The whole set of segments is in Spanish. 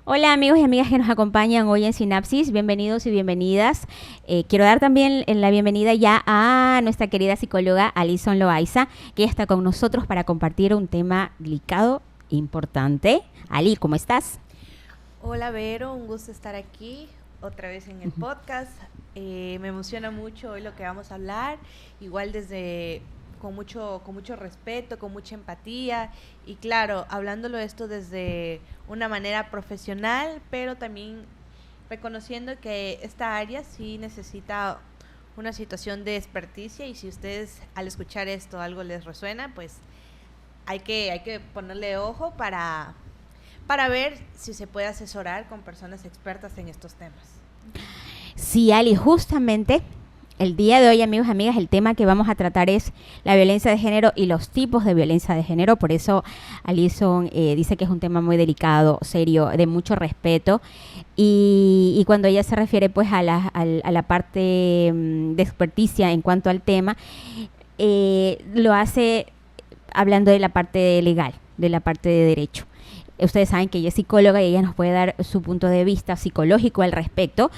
Hola amigos y amigas que nos acompañan hoy en Sinapsis, bienvenidos y bienvenidas. Quiero dar también la bienvenida ya a nuestra querida psicóloga Alison Loaiza, que está con nosotros para compartir un tema delicado, importante. Ali, ¿cómo estás? Hola Vero, un gusto estar aquí otra vez en el podcast. Me emociona mucho hoy lo que vamos a hablar, igual desde con mucho respeto, con mucha empatía y claro, hablándolo esto desde una manera profesional, pero también reconociendo que esta área sí necesita una situación de experticia y si ustedes al escuchar esto algo les resuena, pues hay que ponerle ojo para ver si se puede asesorar con personas expertas en estos temas. Sí, Ali, justamente el día de hoy, amigos y amigas, el tema que vamos a tratar es la violencia de género y los tipos de violencia de género. Por eso Alison dice que es un tema muy delicado, serio, de mucho respeto. Y cuando ella se refiere pues a la parte de experticia en cuanto al tema, lo hace hablando de la parte legal, de la parte de derecho. Ustedes saben que ella es psicóloga y ella nos puede dar su punto de vista psicológico al respecto,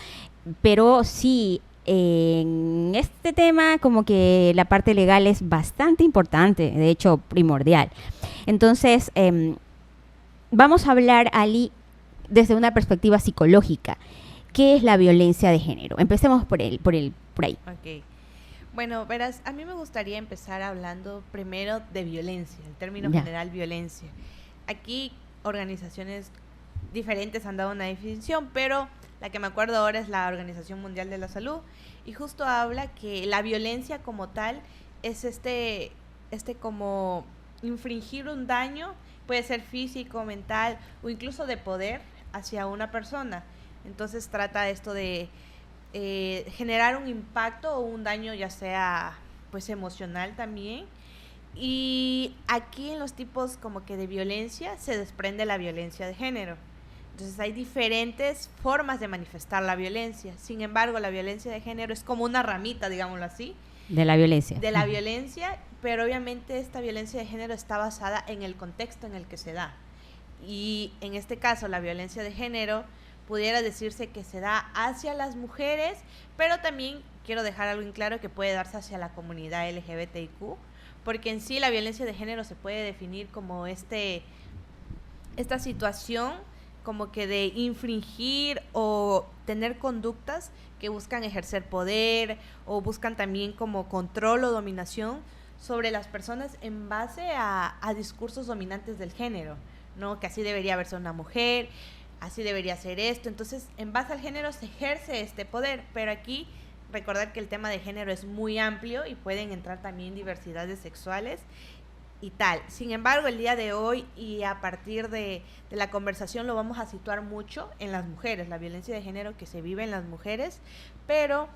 pero sí, en este tema como que la parte legal es bastante importante, de hecho primordial. Entonces, vamos a hablar, Ali, desde una perspectiva psicológica. ¿Qué es la violencia de género? Empecemos por ahí. Ok. Bueno, verás, a mí me gustaría empezar hablando primero de violencia, el término Ya. general violencia. Aquí organizaciones diferentes han dado una definición, pero la que me acuerdo ahora es la Organización Mundial de la Salud y justo habla que la violencia como tal es este como infringir un daño, puede ser físico, mental o incluso de poder hacia una persona. Entonces trata esto de generar un impacto o un daño ya sea pues emocional también. Y aquí en los tipos como que de violencia se desprende la violencia de género. Entonces hay diferentes formas de manifestar la violencia. Sin embargo, la violencia de género es como una ramita, digámoslo así, De la violencia. de la violencia, pero obviamente esta violencia de género está basada en el contexto en el que se da. Y en este caso, la violencia de género pudiera decirse que se da hacia las mujeres, pero también quiero dejar algo en claro que puede darse hacia la comunidad LGBTIQ, porque en sí la violencia de género se puede definir como esta situación como que de infringir o tener conductas que buscan ejercer poder o buscan también como control o dominación sobre las personas en base a discursos dominantes del género, ¿no? Que así debería verse una mujer, así debería ser esto. Entonces, en base al género se ejerce este poder, pero aquí recordar que el tema de género es muy amplio y pueden entrar también diversidades sexuales y tal. Sin embargo, el día de hoy y a partir de la conversación lo vamos a situar mucho en las mujeres, la violencia de género que se vive en las mujeres, pero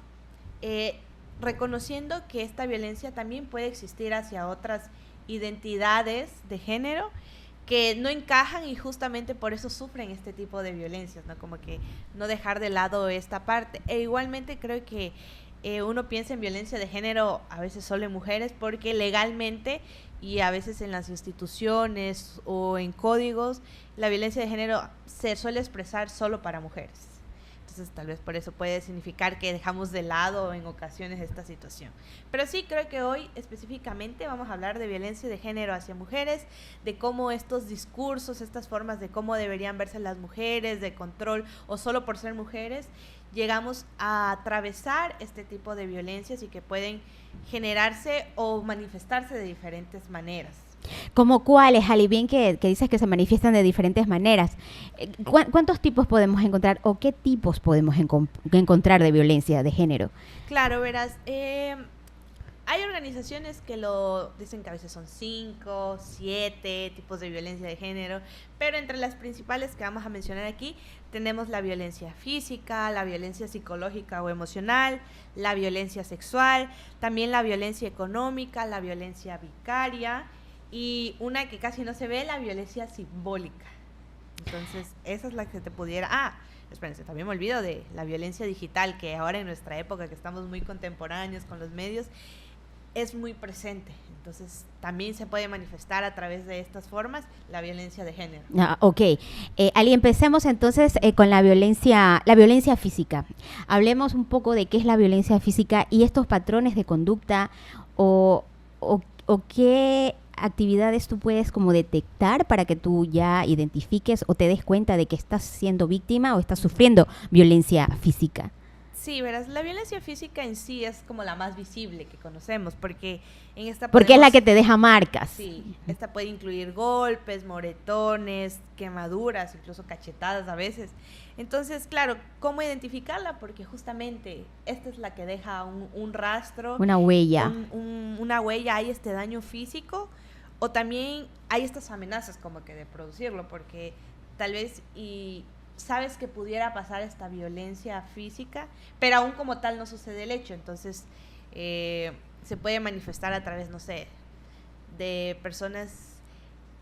eh, reconociendo que esta violencia también puede existir hacia otras identidades de género que no encajan y justamente por eso sufren este tipo de violencias, ¿no? Como que no dejar de lado esta parte. E igualmente creo que uno piensa en violencia de género a veces solo en mujeres porque legalmente y a veces en las instituciones o en códigos la violencia de género se suele expresar solo para mujeres. Entonces tal vez por eso puede significar que dejamos de lado en ocasiones esta situación. Pero sí creo que hoy específicamente vamos a hablar de violencia de género hacia mujeres, de cómo estos discursos, estas formas de cómo deberían verse las mujeres, de control o solo por ser mujeres, llegamos a atravesar este tipo de violencias y que pueden generarse o manifestarse de diferentes maneras. ¿Como cuáles, Ali? Bien que dices que se manifiestan de diferentes maneras. ¿Cuántos tipos podemos encontrar o qué tipos podemos encontrar de violencia de género? Claro, verás, hay organizaciones que lo dicen que a veces son 5, 7 tipos de violencia de género, pero entre las principales que vamos a mencionar aquí tenemos la violencia física, la violencia psicológica o emocional, la violencia sexual, también la violencia económica, la violencia vicaria y una que casi no se ve, la violencia simbólica. Entonces, esa es la que te pudiera... Ah, espérense, también me olvido de la violencia digital, que ahora en nuestra época, que estamos muy contemporáneos con los medios, es muy presente. Entonces, también se puede manifestar a través de estas formas la violencia de género. Ok. Ali, empecemos entonces con la violencia física. Hablemos un poco de qué es la violencia física y estos patrones de conducta o qué actividades tú puedes como detectar para que tú ya identifiques o te des cuenta de que estás siendo víctima o estás sufriendo violencia física. Sí, verás, la violencia física en sí es como la más visible que conocemos, porque en esta porque es la que te deja marcas. Sí, esta puede incluir golpes, moretones, quemaduras, incluso cachetadas a veces. Entonces, claro, ¿cómo identificarla? Porque justamente esta es la que deja un rastro. Una huella. Una huella, hay este daño físico, o también hay estas amenazas como que de producirlo, porque tal vez sabes que pudiera pasar esta violencia física, pero aún como tal no sucede el hecho. Entonces, se puede manifestar a través, no sé, de personas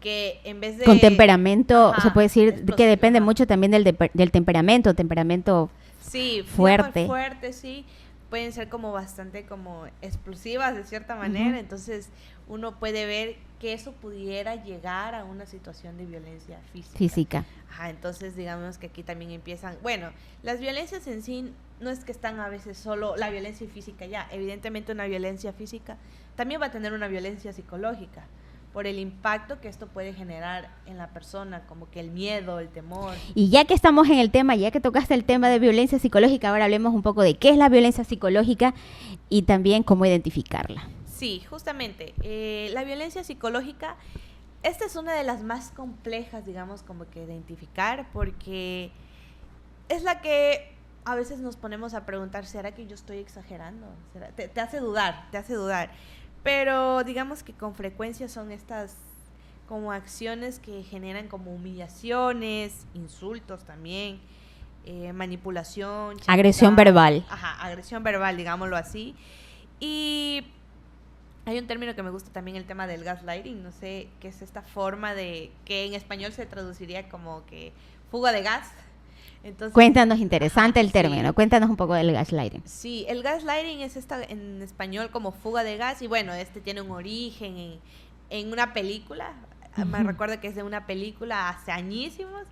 que en vez de... Con temperamento, se puede decir explosiva, que depende mucho también del temperamento sí, fuerte. Fuerte, sí. Pueden ser como bastante como explosivas de cierta manera. Uh-huh. Entonces, uno puede ver que eso pudiera llegar a una situación de violencia física. Ajá, entonces digamos que aquí también empiezan, bueno, las violencias en sí no es que están a veces solo la violencia física ya, evidentemente una violencia física también va a tener una violencia psicológica por el impacto que esto puede generar en la persona, como que el miedo, el temor. Y ya que estamos en el tema, ya que tocaste el tema de violencia psicológica, ahora hablemos un poco de qué es la violencia psicológica y también cómo identificarla. Sí, justamente, la violencia psicológica, esta es una de las más complejas, digamos, como que identificar, porque es la que a veces nos ponemos a preguntar, ¿será que yo estoy exagerando? Te hace dudar, pero digamos que con frecuencia son estas como acciones que generan como humillaciones, insultos también, manipulación, chantaje, agresión verbal. Ajá, agresión verbal, digámoslo así. Y hay un término que me gusta también, el tema del gaslighting, no sé, qué es esta forma de que en español se traduciría como que fuga de gas. Entonces, cuéntanos, interesante el término, sí. Cuéntanos un poco del gaslighting. Sí, el gaslighting es en español como fuga de gas y bueno, tiene un origen en una película, me recuerdo que es de una película hace añísimos,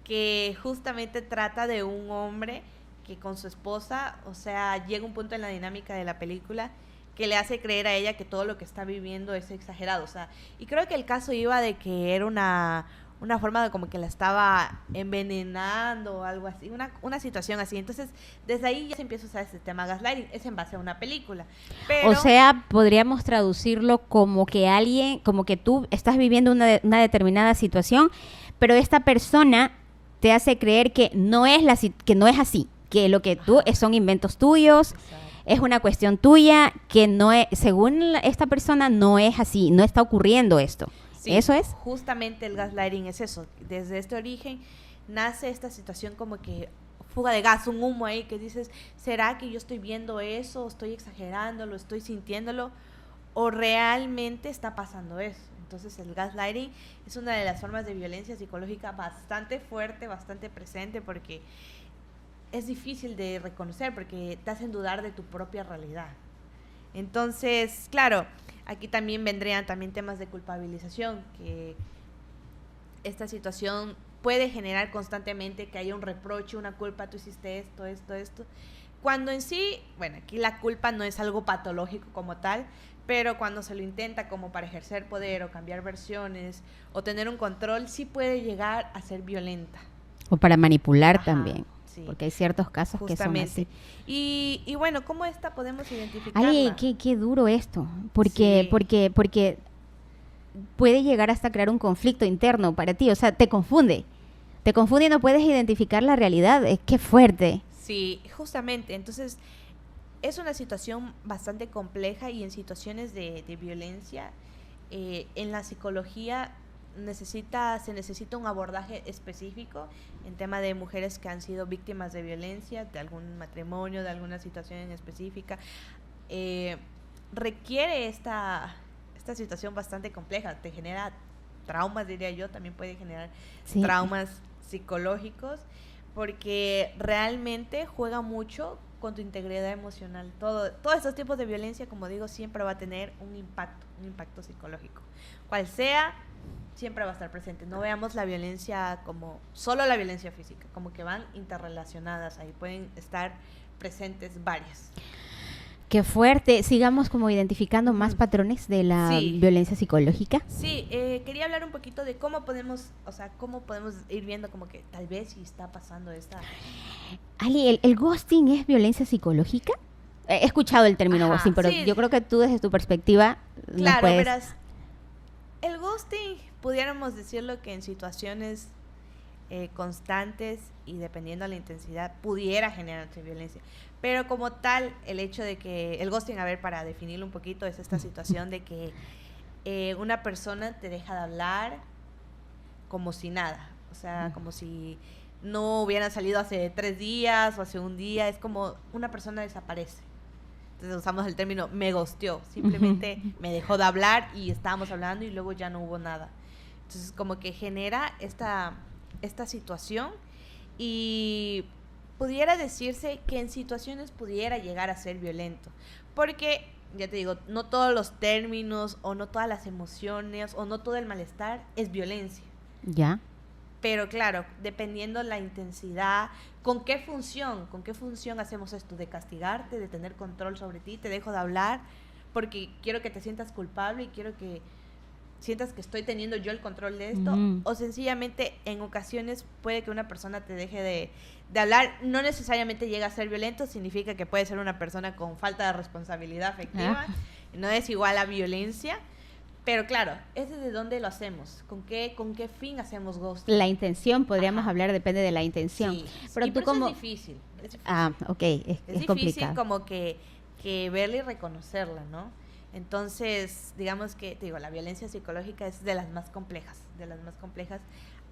que justamente trata de un hombre que con su esposa, o sea, llega un punto en la dinámica de la película que le hace creer a ella que todo lo que está viviendo es exagerado, o sea, y creo que el caso iba de que era una forma de como que la estaba envenenando o algo así, una situación así. Entonces, desde ahí ya se empieza a usar este tema gaslighting, es en base a una película. Pero, o sea, podríamos traducirlo como que tú estás viviendo una determinada situación, pero esta persona te hace creer que no es así, que lo que tú son inventos tuyos. Exacto. Es una cuestión tuya, que no es, según esta persona no es así, no está ocurriendo esto. Sí, ¿eso es? Justamente el gaslighting es eso. Desde este origen nace esta situación como que fuga de gas, un humo ahí que dices, ¿será que yo estoy viendo eso? ¿Estoy exagerándolo? ¿Estoy sintiéndolo? ¿O realmente está pasando eso? Entonces el gaslighting es una de las formas de violencia psicológica bastante fuerte, bastante presente, porque es difícil de reconocer, porque te hacen dudar de tu propia realidad. Entonces, claro, aquí también vendrían temas de culpabilización, que esta situación puede generar constantemente que haya un reproche, una culpa, tú hiciste esto, cuando en sí, bueno, aquí la culpa no es algo patológico como tal, pero cuando se lo intenta como para ejercer poder o cambiar versiones o tener un control, sí puede llegar a ser violenta. O para manipular. Ajá, también. Sí, porque hay ciertos casos justamente. Que son así. Y bueno, ¿cómo esta podemos identificarla? Ay, qué duro esto, porque puede llegar hasta crear un conflicto interno para ti, o sea, te confunde y no puedes identificar la realidad, qué fuerte. Sí, justamente, entonces es una situación bastante compleja y en situaciones de violencia, en la psicología se necesita un abordaje específico en tema de mujeres que han sido víctimas de violencia, de algún matrimonio, de alguna situación en específica. Requiere esta situación bastante compleja, te genera traumas, diría yo, también puede generar traumas psicológicos, porque realmente juega mucho con tu integridad emocional. Todos estos tipos de violencia, como digo, siempre va a tener un impacto psicológico. Cual sea, siempre va a estar presente. No veamos la violencia como solo la violencia física, como que van interrelacionadas, ahí pueden estar presentes varias. Qué fuerte. Sigamos como identificando más patrones de la violencia psicológica. Sí, quería hablar un poquito de cómo podemos ir viendo como que tal vez si está pasando esta... Ali, ¿el ghosting es violencia psicológica? He escuchado el término ghosting, pero yo creo que tú desde tu perspectiva claro, puedes... verás, el ghosting pudiéramos decirlo que en situaciones constantes y dependiendo de la intensidad pudiera generarse violencia, pero como tal el hecho de que el ghosting, a ver, para definirlo un poquito, es esta situación de que una persona te deja de hablar como si nada, o sea, como si no hubieran salido hace 3 días o hace un día, es como una persona desaparece. Entonces usamos el término me ghosteó, simplemente me dejó de hablar y estábamos hablando y luego ya no hubo nada. Entonces como que genera esta situación y pudiera decirse que en situaciones pudiera llegar a ser violento, porque ya te digo, no todos los términos o no todas las emociones o no todo el malestar es violencia. Ya. Pero claro, dependiendo la intensidad, ¿con qué función hacemos esto? ¿De castigarte, de tener control sobre ti? ¿Te dejo de hablar porque quiero que te sientas culpable y quiero que sientas que estoy teniendo yo el control de esto? O sencillamente en ocasiones puede que una persona te deje de hablar, no necesariamente llega a ser violento, significa que puede ser una persona con falta de responsabilidad afectiva, no es igual a violencia. Pero claro, es desde dónde lo hacemos, con qué fin hacemos ghosting. La intención, podríamos hablar, depende de la intención. Sí. Pero tú como... es difícil. Ok, es difícil complicado. como que verla y reconocerla, ¿no? Entonces, digamos que, te digo, la violencia psicológica es de las más complejas,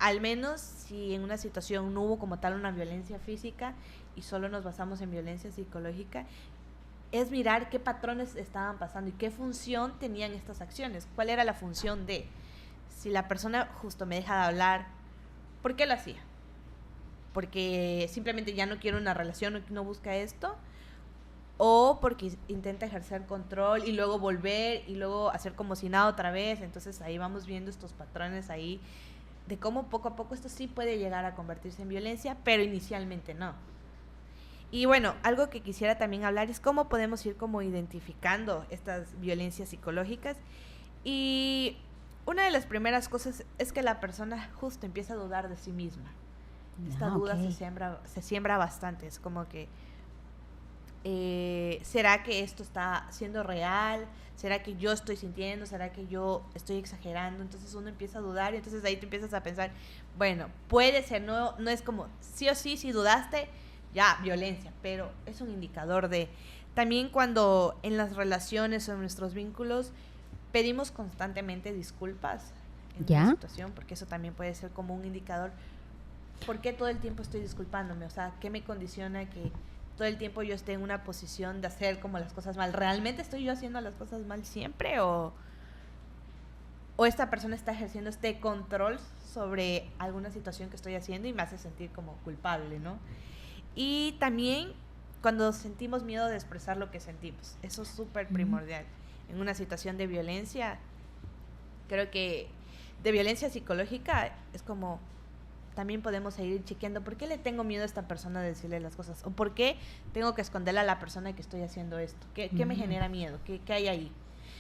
al menos si en una situación no hubo como tal una violencia física y solo nos basamos en violencia psicológica, es mirar qué patrones estaban pasando y qué función tenían estas acciones, cuál era la función de, si la persona justo me deja de hablar, ¿por qué lo hacía? Porque simplemente ya no quiere una relación, no busca esto, o porque intenta ejercer control y luego volver y luego hacer como si nada otra vez. Entonces ahí vamos viendo estos patrones ahí de cómo poco a poco esto sí puede llegar a convertirse en violencia, pero inicialmente no. Y bueno, algo que quisiera también hablar es cómo podemos ir como identificando estas violencias psicológicas. Y una de las primeras cosas es que la persona justo empieza a dudar de sí misma. Esta duda se siembra bastante. Es como que, ¿será que esto está siendo real? ¿Será que yo estoy sintiendo? ¿Será que yo estoy exagerando? Entonces uno empieza a dudar y entonces ahí te empiezas a pensar, bueno, puede ser, no es como sí o sí, si dudaste, ya, violencia, pero es un indicador de... También cuando en las relaciones o en nuestros vínculos pedimos constantemente disculpas en una situación, porque eso también puede ser como un indicador. ¿Por qué todo el tiempo estoy disculpándome? O sea, ¿qué me condiciona que todo el tiempo yo esté en una posición de hacer como las cosas mal? ¿Realmente estoy yo haciendo las cosas mal siempre? ¿O esta persona está ejerciendo este control sobre alguna situación que estoy haciendo y me hace sentir como culpable, ¿no? Y también cuando sentimos miedo de expresar lo que sentimos. Eso es súper primordial. En una situación de violencia, creo que de violencia psicológica es como también podemos seguir chequeando por qué le tengo miedo a esta persona de decirle las cosas o por qué tengo que esconderle a la persona que estoy haciendo esto. ¿Qué me genera miedo? ¿Qué hay ahí?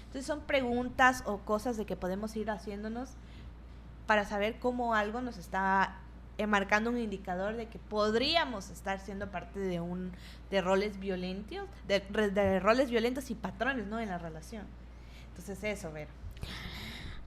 Entonces son preguntas o cosas de que podemos ir haciéndonos para saber cómo algo nos está marcando un indicador de que podríamos estar siendo parte de roles violentos, de roles violentos y patrones, ¿no?, en la relación. Entonces eso, Vero.